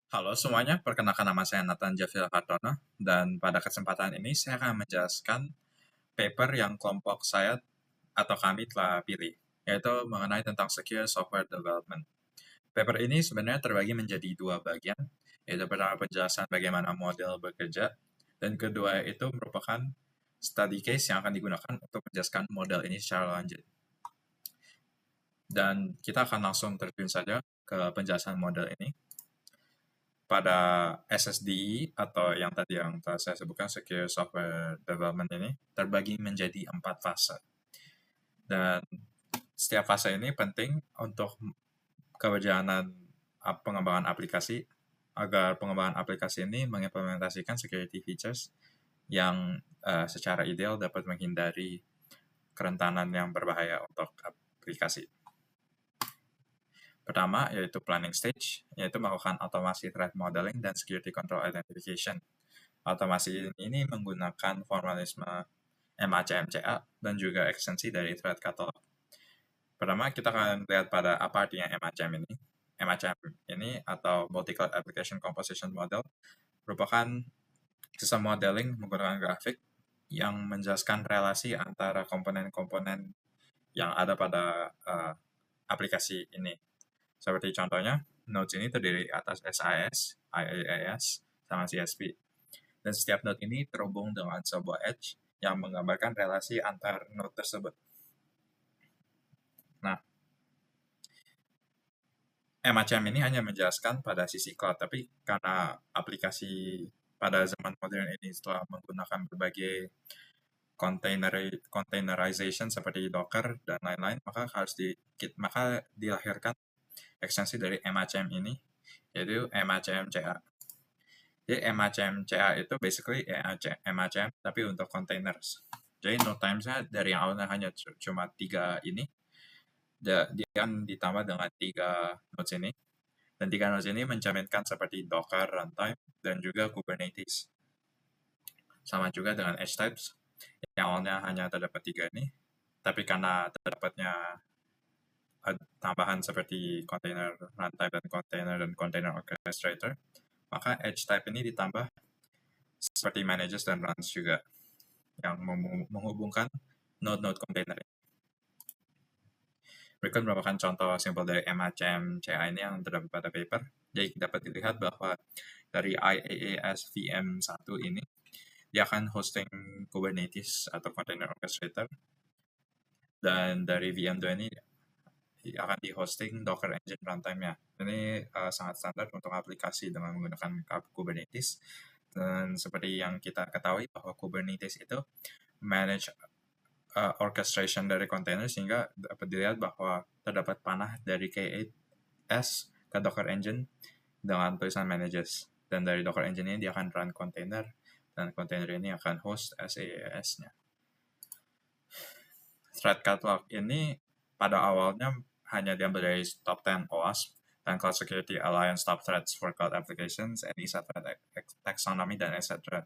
Halo semuanya, perkenalkan nama saya Nathan Javil Hartono, dan pada kesempatan ini saya akan menjelaskan paper yang kelompok saya atau kami telah pilih, yaitu mengenai tentang Secure Software Development. Paper ini sebenarnya terbagi menjadi dua bagian, yaitu pertama penjelasan bagaimana model bekerja, dan kedua itu merupakan study case yang akan digunakan untuk menjelaskan model ini secara lanjut. Dan kita akan langsung terjun saja ke penjelasan model ini. Pada SSDI atau yang tadi yang telah saya sebutkan Secure Software Development ini terbagi menjadi 4 fase. Dan setiap fase ini penting untuk keberjalanan pengembangan aplikasi agar pengembangan aplikasi ini mengimplementasikan security features yang secara ideal dapat menghindari kerentanan yang berbahaya untuk aplikasi. Pertama, yaitu planning stage, yaitu melakukan automasi threat modeling dan security control identification. Automasi ini menggunakan formalisme MACMCA dan juga ekstensi dari threat catalog. Pertama, kita akan lihat pada apa artinya MACM ini. MACM ini atau Multi-Cloud Application Composition Model merupakan sistem modeling menggunakan grafik yang menjelaskan relasi antara komponen-komponen yang ada pada aplikasi ini. Seperti contohnya, nodes ini terdiri atas SIS, IaaS, sama CSP. Dan setiap node ini terhubung dengan sebuah edge yang menggambarkan relasi antar node tersebut. Nah, MACM ini hanya menjelaskan pada sisi cloud, tapi karena aplikasi pada zaman modern ini setelah menggunakan berbagai containerization seperti Docker dan lain-lain, maka dilahirkan ekstensi dari MACM ini, yaitu MACM-CA. Jadi MACM-CA itu basically MACM tapi untuk containers. Jadi node times-nya dari yang awalnya hanya cuma 3 ini, dia akan ditambah dengan 3 nodes ini. Dan 3 nodes ini mencerminkan seperti Docker, runtime, dan juga Kubernetes. Sama juga dengan edge types, yang awalnya hanya terdapat 3 ini, tapi karena terdapatnya tambahan seperti container runtime dan container orchestrator, maka edge type ini ditambah seperti manages dan runs juga, yang menghubungkan node-node container. Berikut merupakan contoh sampel dari MACM CA ini yang terdapat pada paper. Jadi dapat dilihat bahwa dari IaaS VM1 ini, dia akan hosting Kubernetes atau Container Orchestrator. Dan dari VM2 ini akan di hosting Docker Engine runtime-nya. Ini sangat standar untuk aplikasi dengan menggunakan Kubernetes. Dan seperti yang kita ketahui bahwa Kubernetes itu manage orchestration dari container, sehingga dapat dilihat bahwa terdapat panah dari K8s ke Docker Engine dengan tulisan manages. Dan dari Docker Engine ini dia akan run container, dan container ini akan host SaaS-nya. Threat Catalog ini pada awalnya hanya diambil dari Top 10 OWASP dan Cloud Security Alliance Top Threats for Cloud Applications, ENISA Threat Taxonomy, dan etc.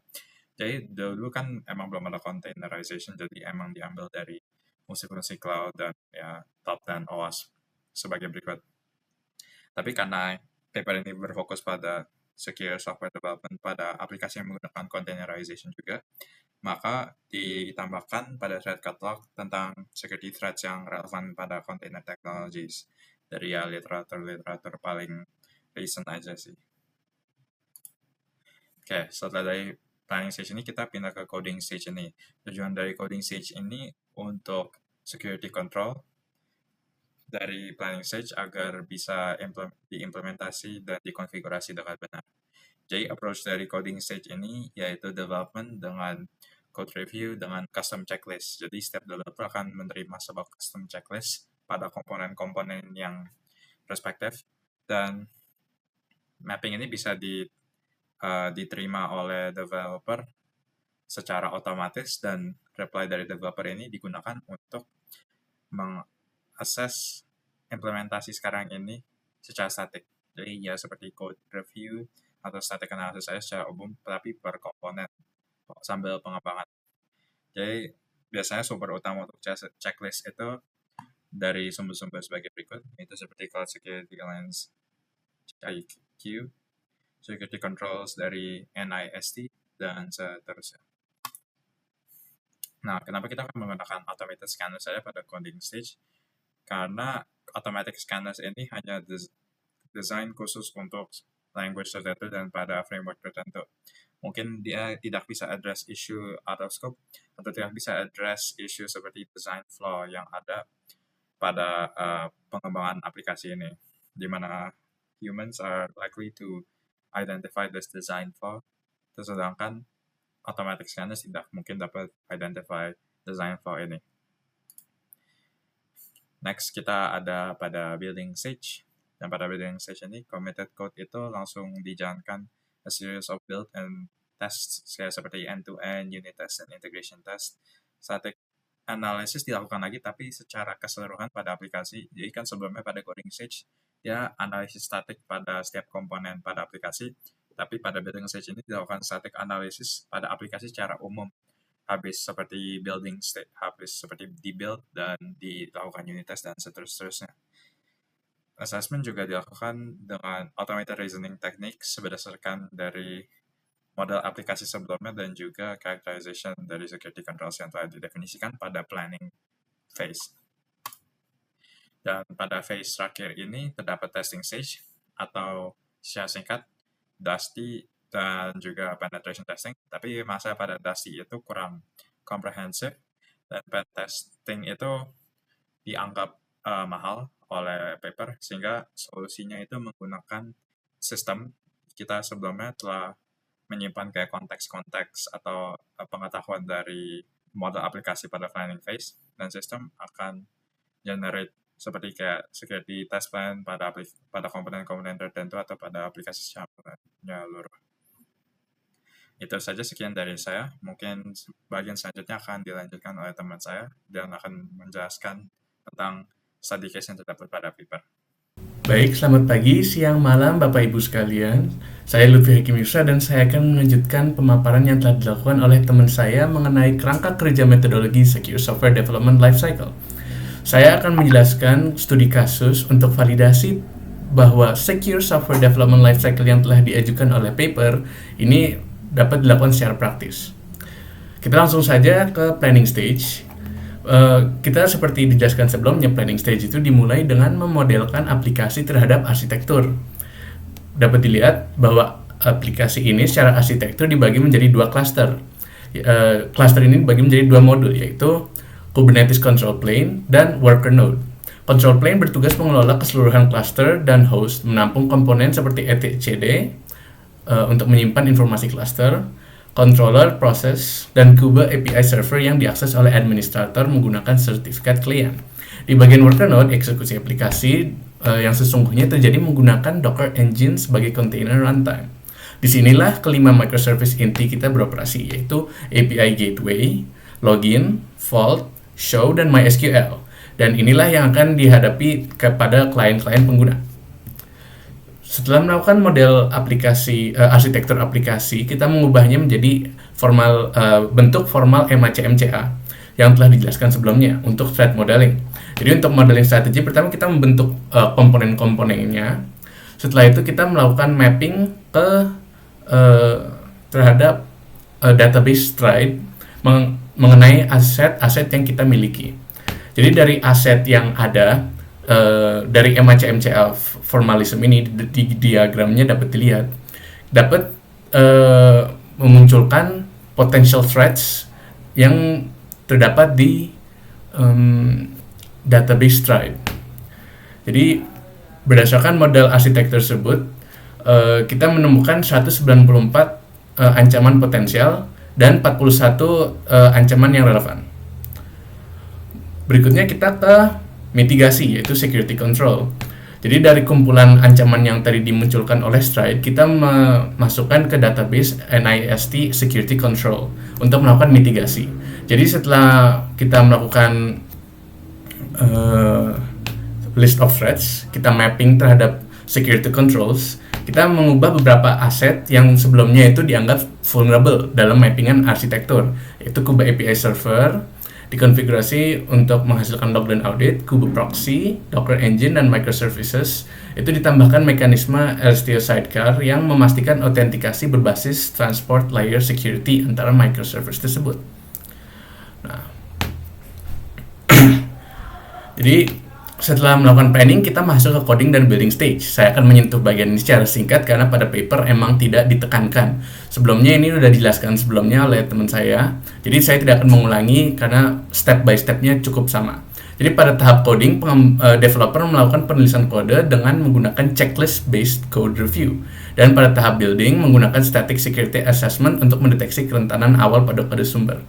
Jadi dulu kan emang belum ada containerization, jadi emang diambil dari fungsi-fungsi cloud dan ya top 10 OWASP sebagai berikut. Tapi karena paper ini berfokus pada secure software development pada aplikasi yang menggunakan containerization juga, maka ditambahkan pada threat catalog tentang security threats yang relevan pada container technologies dari ya literatur paling recent aja sih. Oke, setelah dari planning stage ini kita pindah ke coding stage ini. Tujuan dari coding stage ini untuk security control dari planning stage agar bisa diimplementasi dan dikonfigurasi dengan benar. Jadi approach dari coding stage ini yaitu development dengan code review dengan custom checklist. Jadi setiap developer akan menerima sebuah custom checklist pada komponen-komponen yang respective, dan mapping ini bisa diterima oleh developer secara otomatis, dan reply dari developer ini digunakan untuk mengakses implementasi sekarang ini secara statik. Jadi ya seperti code review atau static analysis saya secara umum, tapi per komponen sambil pengembangan. Jadi biasanya sumber utama untuk checklist itu dari sumber-sumber sebagai berikut, itu seperti Cloud Security Alliance CIQ, security controls dari NIST, dan seterusnya. Nah, kenapa kita akan menggunakan automated scanners saja pada coding stage? Karena automatic scanners ini hanya desain khusus untuk language tertentu dan pada framework tertentu. Mungkin dia tidak bisa address issue out of scope, atau tidak bisa address issue seperti design flaw yang ada pada pengembangan aplikasi ini, di mana humans are likely to identify this design flaw, sedangkan automatic scanners tidak mungkin dapat identify design flaw ini. Next, kita ada pada building stage. Dan pada building stage ini, committed code itu langsung dijalankan a series of build and tests, seperti end-to-end, unit test, dan integration test. Static analysis dilakukan lagi, tapi secara keseluruhan pada aplikasi. Jadi kan sebelumnya pada coding stage, dia analisis static pada setiap komponen pada aplikasi, tapi pada building stage ini dilakukan static analysis pada aplikasi secara umum. Habis seperti building state, habis seperti di-build dan dilakukan unit test dan seterusnya. Assessment juga dilakukan dengan automated reasoning techniques berdasarkan dari model aplikasi sebelumnya dan juga characterization dari security controls yang telah didefinisikan pada planning phase. Dan pada phase terakhir ini terdapat testing stage atau secara singkat DUSTY dan juga penetration testing, tapi masa pada DUSTY itu kurang komprehensif dan pen testing itu dianggap mahal oleh paper, sehingga solusinya itu menggunakan sistem. Kita sebelumnya telah menyimpan kayak konteks-konteks atau pengetahuan dari model aplikasi pada planning phase, dan sistem akan generate seperti kayak security test plan pada komponen-komponen tertentu atau pada aplikasi secara menyeluruh. Itu saja, sekian dari saya. Mungkin bagian selanjutnya akan dilanjutkan oleh teman saya dan akan menjelaskan tentang study case yang terdapat pada paper. Baik, selamat pagi, siang, malam Bapak Ibu sekalian. Saya Lutfi Hakim Yusra dan saya akan melanjutkan pemaparan yang telah dilakukan oleh teman saya mengenai kerangka kerja metodologi Secure Software Development Lifecycle. Saya akan menjelaskan studi kasus untuk validasi bahwa Secure Software Development Lifecycle yang telah diajukan oleh paper ini dapat dilakukan secara praktis. Kita langsung saja ke planning stage. Kita seperti dijelaskan sebelumnya, planning stage itu dimulai dengan memodelkan aplikasi terhadap arsitektur. Dapat dilihat bahwa aplikasi ini secara arsitektur dibagi menjadi dua cluster. Cluster ini dibagi menjadi dua modul, yaitu Kubernetes Control Plane dan Worker Node. Control Plane bertugas mengelola keseluruhan cluster dan host, menampung komponen seperti etcd untuk menyimpan informasi cluster, controller, proses, dan Kube API server yang diakses oleh administrator menggunakan sertifikat klien. Di bagian worker node, eksekusi aplikasi yang sesungguhnya terjadi menggunakan Docker Engine sebagai container runtime. Disinilah kelima microservice inti kita beroperasi, yaitu API Gateway, Login, Vault, Show, dan MySQL. Dan inilah yang akan dihadapi kepada klien-klien pengguna. Setelah melakukan model aplikasi, arsitektur aplikasi, kita mengubahnya menjadi bentuk formal MACM-CA yang telah dijelaskan sebelumnya untuk threat modeling. Jadi untuk modeling strategi, pertama kita membentuk komponen-komponennya. Setelah itu kita melakukan mapping ke terhadap database Stride mengenai aset-aset yang kita miliki. Jadi dari aset yang ada, dari MACM-CA formalism ini di diagramnya dapat dilihat dapat memunculkan potential threats yang terdapat di database Stride. Jadi berdasarkan model arsitektur tersebut, kita menemukan 194 ancaman potensial dan 41 ancaman yang relevan. Berikutnya kita ke mitigasi, yaitu security control. Jadi dari kumpulan ancaman yang tadi dimunculkan oleh Stride, kita memasukkan ke database NIST Security Control untuk melakukan mitigasi. Jadi setelah kita melakukan list of threats, kita mapping terhadap security controls, kita mengubah beberapa aset yang sebelumnya itu dianggap vulnerable dalam mappingan arsitektur, yaitu Kube API Server, dikonfigurasi untuk menghasilkan log dan audit, Kube proxy, Docker engine, dan microservices. Itu ditambahkan mekanisme RStudio sidecar yang memastikan autentikasi berbasis transport layer security antara microservice tersebut. Nah, jadi setelah melakukan planning, kita masuk ke coding dan building stage. Saya akan menyentuh bagian ini secara singkat karena pada paper emang tidak ditekankan. Sebelumnya ini sudah dijelaskan sebelumnya oleh teman saya. Jadi saya tidak akan mengulangi karena step by stepnya cukup sama. Jadi pada tahap coding, developer melakukan penulisan kode dengan menggunakan checklist-based code review. Dan pada tahap building, menggunakan static security assessment untuk mendeteksi kerentanan awal pada kode sumber.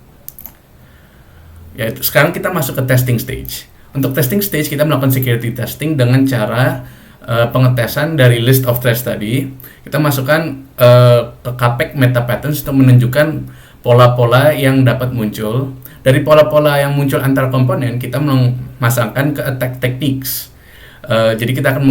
Ya, sekarang kita masuk ke testing stage. Untuk testing stage, kita melakukan security testing dengan cara pengetesan dari list of threads tadi. Kita masukkan ke Capek meta patterns untuk menunjukkan pola-pola yang dapat muncul. Dari pola-pola yang muncul antar komponen, kita memasangkan ke attack techniques. Jadi kita akan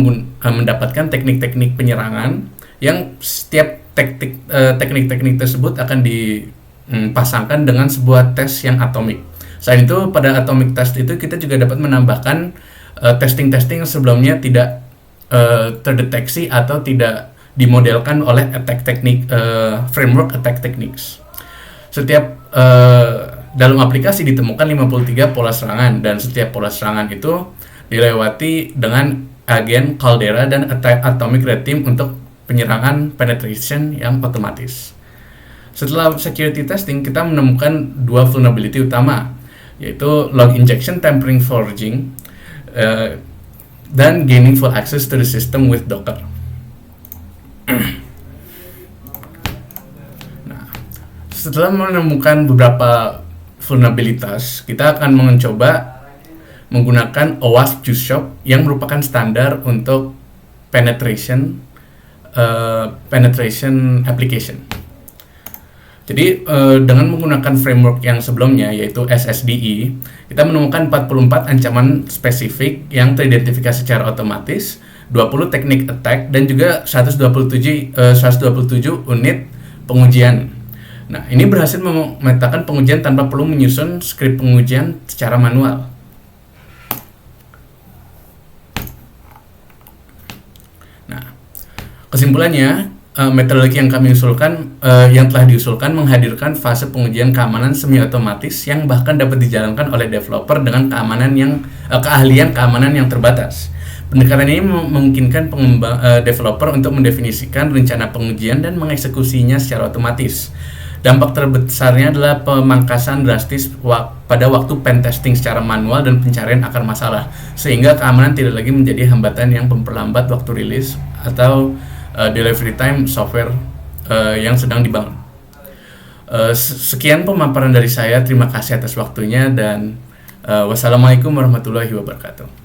mendapatkan teknik-teknik penyerangan yang setiap teknik-teknik tersebut akan dipasangkan dengan sebuah tes yang atomik. Selain itu, pada atomic test itu kita juga dapat menambahkan testing-testing yang sebelumnya tidak terdeteksi atau tidak dimodelkan oleh attack technique, framework attack techniques. Setiap dalam aplikasi ditemukan 53 pola serangan, dan setiap pola serangan itu dilewati dengan agen Caldera dan atomic red team untuk penyerangan penetration yang otomatis. Setelah security testing, kita menemukan dua vulnerability utama, yaitu log injection, tampering, forging, dan gaining full access to the system with Docker. Nah, setelah menemukan beberapa vulnerabilitas, kita akan mencoba menggunakan OWASP Juice Shop yang merupakan standar untuk penetration application. Jadi dengan menggunakan framework yang sebelumnya, yaitu SSDE, kita menemukan 44 ancaman spesifik yang teridentifikasi secara otomatis, 20 teknik attack, dan juga 127 unit pengujian. Nah, ini berhasil memetakan pengujian tanpa perlu menyusun skrip pengujian secara manual. Nah, kesimpulannya, metodologi yang kami usulkan, yang telah diusulkan menghadirkan fase pengujian keamanan semi otomatis yang bahkan dapat dijalankan oleh developer dengan keahlian keamanan yang terbatas. Pendekatan ini memungkinkan developer untuk mendefinisikan rencana pengujian dan mengeksekusinya secara otomatis. Dampak terbesarnya adalah pemangkasan drastis pada waktu pentesting secara manual dan pencarian akar masalah, sehingga keamanan tidak lagi menjadi hambatan yang memperlambat waktu rilis atau delivery time software yang sedang dibangun. Sekian pemaparan dari saya. Terima kasih atas waktunya, dan wassalamualaikum warahmatullahi wabarakatuh.